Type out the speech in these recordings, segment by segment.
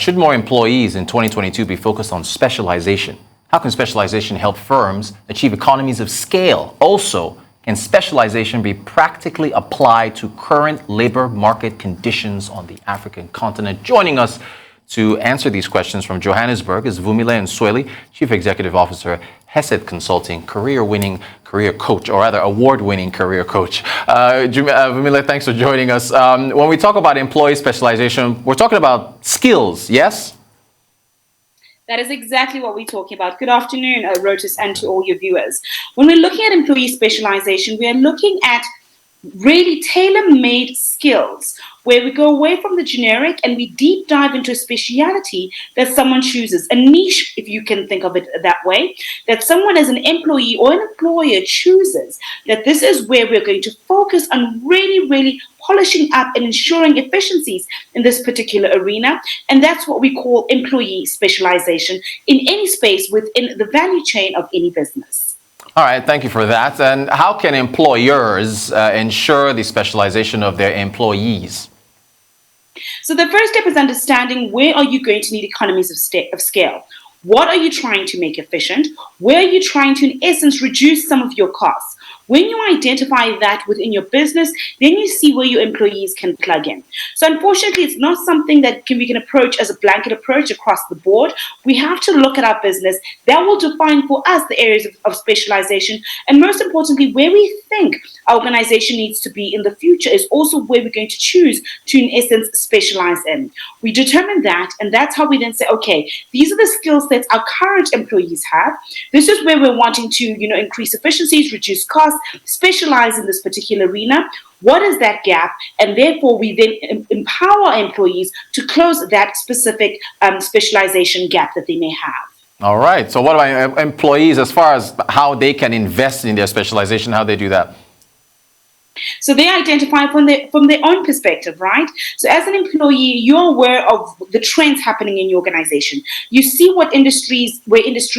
Should more employees in 2022 be focused on specialization? How can specialization help firms achieve economies of scale? Also, can specialization be practically applied to current labor market conditions on the African continent? Joining us to answer these questions from Johannesburg is Vumile Msweli, Chief Executive Officer, Hesed Consulting, career-winning career coach, or rather award-winning career coach. Vumile, thanks for joining us. When we talk about employee specialization, we're talking about skills, yes? That is exactly what we're talking about. Good afternoon, Rotus, and to all your viewers. When we're looking at employee specialization, we are looking at really tailor-made skills where we go away from the generic and we deep dive into a speciality that someone chooses, a niche, if you can think of it that way, that someone as an employee or an employer chooses, that this is where we're going to focus on really polishing up and ensuring efficiencies in this particular arena. And that's what we call employee specialization in any space within the value chain of any business. All right, thank you for that. And how can employers ensure the specialization of their employees? So the first step is understanding where are you going to need economies of scale. What are you trying to make efficient? Where are you trying to, in essence, reduce some of your costs? When you identify that within your business, then you see where your employees can plug in. So unfortunately, it's not something that we can approach as a blanket approach across the board. We have to look at our business. That will define for us the areas of specialization. And most importantly, where we think our organization needs to be in the future is also where we're going to choose to, in essence, specialize in. We determine that, and that's how we then say, okay, these are the skill sets our current employees have. This is where we're wanting to, increase efficiencies, reduce costs, specialize in this particular arena. What is that gap? And therefore, we then empower employees to close that specific specialization gap that they may have. All right. So what about employees as far as how they can invest in their specialization, how they do that? So they identify from their own perspective, right? So as an employee, you're aware of the trends happening in your organization. You see where industry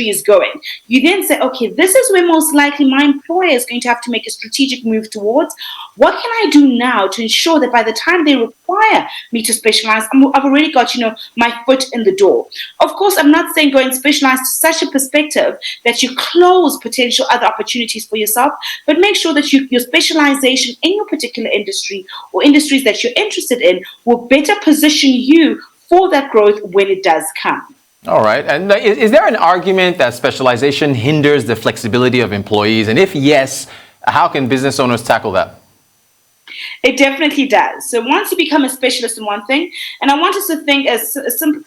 is going. You then say, okay, this is where most likely my employer is going to have to make a strategic move towards. What can I do now to ensure that by the time they require me to specialize, I've already got, my foot in the door. Of course, I'm not saying go and specialize to such a perspective that you close potential other opportunities for yourself, but make sure that your specialization in your particular industry or industries that you're interested in will better position you for that growth when it does come. All right. And is there an argument that specialization hinders the flexibility of employees? And if yes, how can business owners tackle that? It definitely does. So once you become a specialist in one thing, and I want us to think as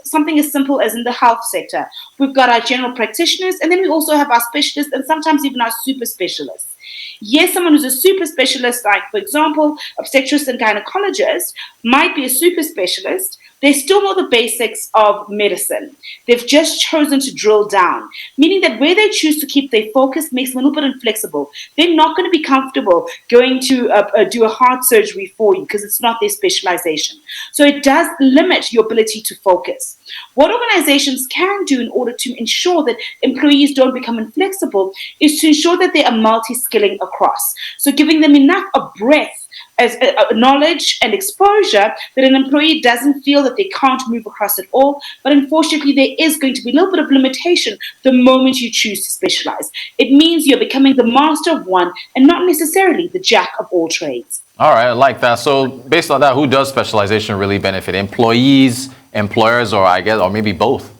something as simple as in the health sector, we've got our general practitioners, and then we also have our specialists and sometimes even our super specialists. Yes, someone who's a super specialist, like, for example, obstetrician and gynecologist, might be a super specialist. They still know the basics of medicine. They've just chosen to drill down, meaning that where they choose to keep their focus makes them a little bit inflexible. They're not going to be comfortable going to do a heart surgery for you because it's not their specialization. So it does limit your ability to focus. What organizations can do in order to ensure that employees don't become inflexible is to ensure that they are multi-skilling across. So giving them enough of breadth as knowledge and exposure that an employee doesn't feel that they can't move across at all. But unfortunately, there is going to be a little bit of limitation the moment you choose to specialize. It means you're becoming the master of one and not necessarily the jack of all trades. All right, I like that. So based on that, who does specialization really benefit? Employees, employers, or maybe both?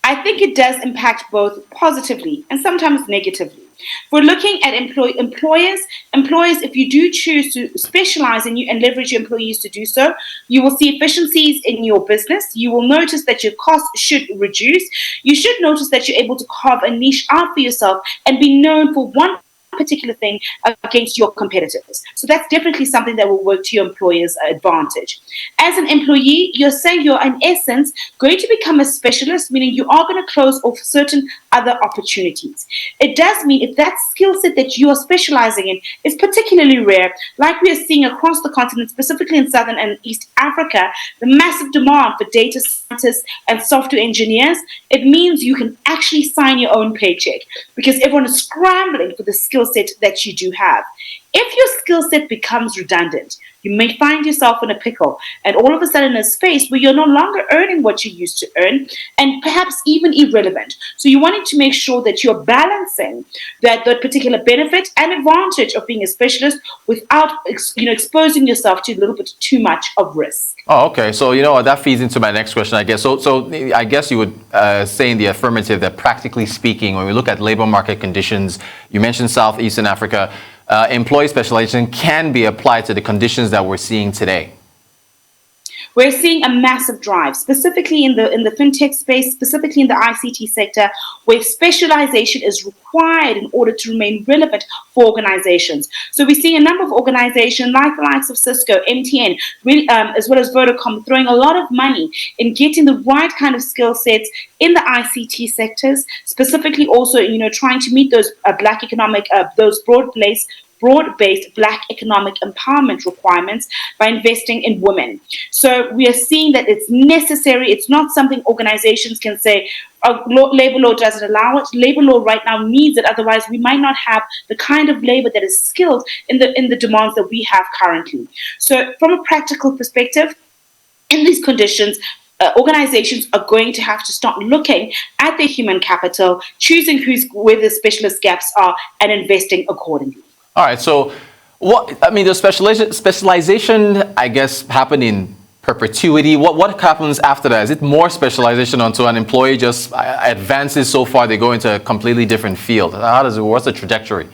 I think it does impact both positively and sometimes negatively. We're looking at employers, if you do choose to specialize in you and leverage your employees to do so, you will see efficiencies in your business. You will notice that your costs should reduce. You should notice that you're able to carve a niche out for yourself and be known for one particular thing against your competitors. So that's definitely something that will work to your employer's advantage. As an employee, you're saying you're in essence going to become a specialist, meaning you are going to close off certain other opportunities. It does mean if that skill set that you are specializing in is particularly rare, like we are seeing across the continent, specifically in Southern and East Africa, the massive demand for data scientists and software engineers, it means you can actually sign your own paycheck because everyone is scrambling for the skill set that you do have. If your skill set becomes redundant, you may find yourself in a pickle and all of a sudden in a space where you're no longer earning what you used to earn and perhaps even irrelevant. So you wanted to make sure that you're balancing that particular benefit and advantage of being a specialist without exposing yourself to a little bit too much of risk. Oh, okay. So that feeds into my next question, I guess. So I guess you would say in the affirmative that practically speaking, when we look at labor market conditions, you mentioned Southeastern Africa, employee specialization can be applied to the conditions that we're seeing today. We're seeing a massive drive, specifically in the fintech space, specifically in the ICT sector, where specialization is required in order to remain relevant for organizations. So we're seeing a number of organizations like the likes of Cisco, MTN, as well as Vodacom, throwing a lot of money in getting the right kind of skill sets in the ICT sectors, specifically also, trying to meet those black economic, those broad-based Black economic empowerment requirements by investing in women. So we are seeing that it's necessary. It's not something organizations can say, labor law doesn't allow it. Labor law right now needs it. Otherwise, we might not have the kind of labor that is skilled in the demands that we have currently. So from a practical perspective, in these conditions, organizations are going to have to start looking at their human capital, choosing where the specialist gaps are, and investing accordingly. All right. So, the specialization, I guess, happened in perpetuity. What happens after that? Is it more specialization until an employee just advances so far they go into a completely different field? How does it work? What's the trajectory?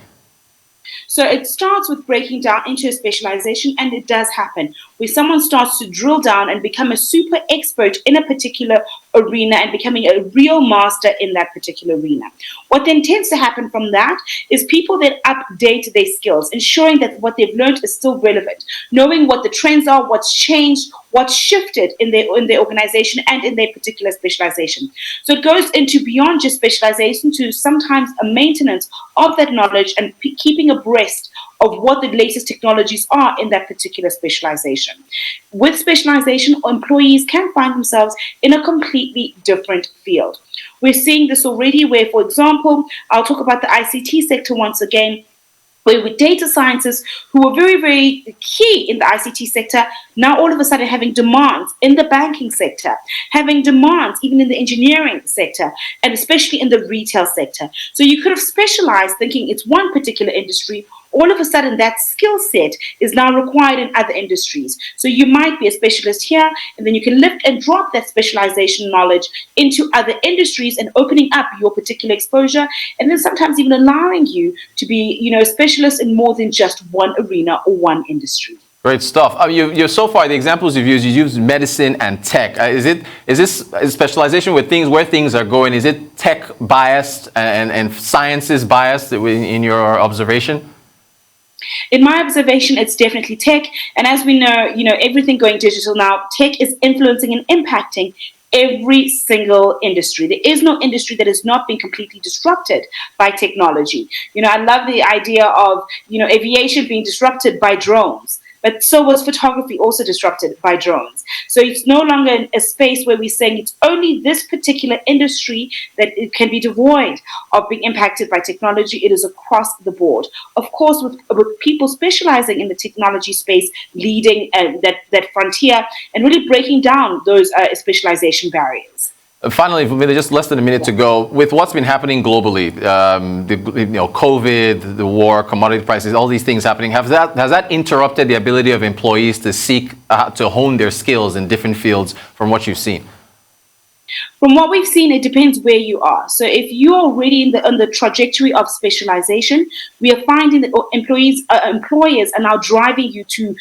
So it starts with breaking down into a specialization, and it does happen where someone starts to drill down and become a super expert in a particular arena and becoming a real master in that particular arena. What then tends to happen from that is people that update their skills, ensuring that what they've learned is still relevant, knowing what the trends are, what's changed, what's shifted in their organization and in their particular specialization. So it goes into beyond just specialization to sometimes a maintenance of that knowledge and keeping abreast of what the latest technologies are in that particular specialization. With specialization, employees can find themselves in a completely different field. We're seeing this already where, for example, I'll talk about the ICT sector once again, where with data scientists who were very, very key in the ICT sector, now all of a sudden having demands in the banking sector, having demands even in the engineering sector, and especially in the retail sector. So you could have specialized thinking it's one particular industry. All of a sudden, that skill set is now required in other industries. So you might be a specialist here, and then you can lift and drop that specialization knowledge into other industries and opening up your particular exposure, and then sometimes even allowing you to be, a specialist in more than just one arena or one industry. Great stuff. You so far the examples you used medicine and tech. Is this specialization with where things are going? Is it tech biased and sciences biased in your observation? In my observation, it's definitely tech. And as we know, everything going digital now, tech is influencing and impacting every single industry. There is no industry that has not been completely disrupted by technology. I love the idea of, aviation being disrupted by drones. But so was photography also disrupted by drones. So it's no longer a space where we're saying it's only this particular industry that it can be devoid of being impacted by technology. It is across the board. Of course, with people specializing in the technology space, leading that frontier and really breaking down those specialization barriers. Finally, just less than a minute to go. With what's been happening globally, COVID, the war, commodity prices, all these things happening, has that interrupted the ability of employees to seek to hone their skills in different fields from what you've seen? From what we've seen, it depends where you are. So if you're already on the trajectory of specialization, we are finding that employers are now driving you to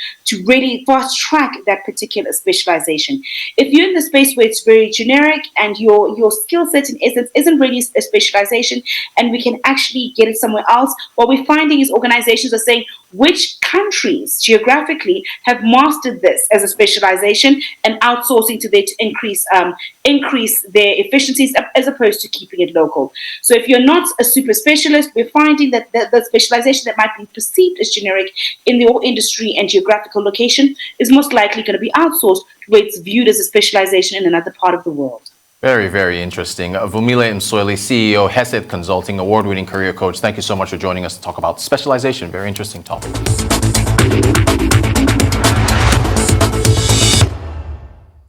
really fast track that particular specialization. If you're in the space where it's very generic and your skill set in essence isn't really a specialization and we can actually get it somewhere else, what we're finding is organizations are saying, which countries geographically have mastered this as a specialization and outsourcing to increase their efficiencies as opposed to keeping it local. So if you're not a super specialist, we're finding that the specialization that might be perceived as generic in your industry and geographical location is most likely going to be outsourced where it's viewed as a specialization in another part of the world. Very, very interesting. Vumile Msweli, CEO, Hesed Consulting, award-winning career coach. Thank you so much for joining us to talk about specialization. Very interesting topic.